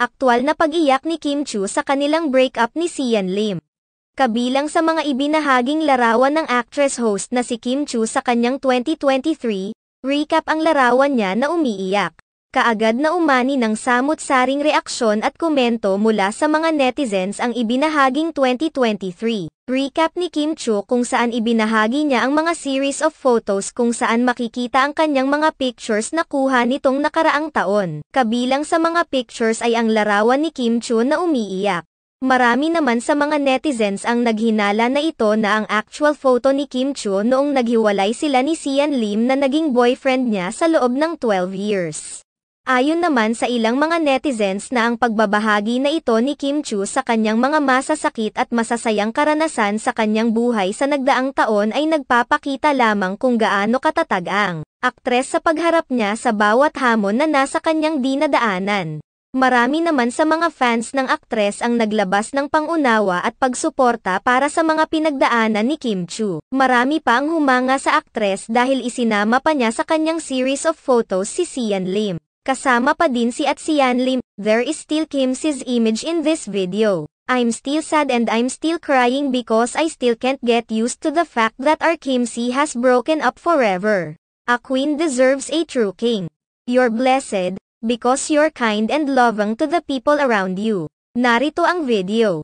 Aktual na pag-iyak ni Kim Chiu sa kanilang breakup ni Sian Lim. Kabilang sa mga ibinahaging larawan ng actress-host na si Kim Chiu sa kanyang 2023 recap ang larawan niya na umiiyak. Kaagad na umani ng samut-saring reaksyon at komento mula sa mga netizens ang ibinahaging 2023 recap ni Kim Chiu kung saan ibinahagi niya ang mga series of photos kung saan makikita ang kanyang mga pictures na kuha nitong nakaraang taon. Kabilang sa mga pictures ay ang larawan ni Kim Chiu na umiiyak. Marami naman sa mga netizens ang naghinala na ito na ang actual photo ni Kim Chiu noong naghiwalay sila ni Sian Lim na naging boyfriend niya sa loob ng 12 years. Ayon naman sa ilang mga netizens na ang pagbabahagi na ito ni Kim Chiu sa kanyang mga masasakit at masasayang karanasan sa kanyang buhay sa nagdaang taon ay nagpapakita lamang kung gaano katatag ang aktres sa pagharap niya sa bawat hamon na nasa kanyang dinadaanan. Marami naman sa mga fans ng aktres ang naglabas ng pangunawa at pagsuporta para sa mga pinagdaanan ni Kim Chiu. Marami pa ang humanga sa aktres dahil isinama pa niya sa kanyang series of photos si Sian Lim. Kasama pa din si Sian Lim. There is still Kim's image in this video. I'm still sad and I'm still crying because I still can't get used to the fact that our Kimsey has broken up forever. A queen deserves a true king. You're blessed, because you're kind and loving to the people around you. Narito ang video.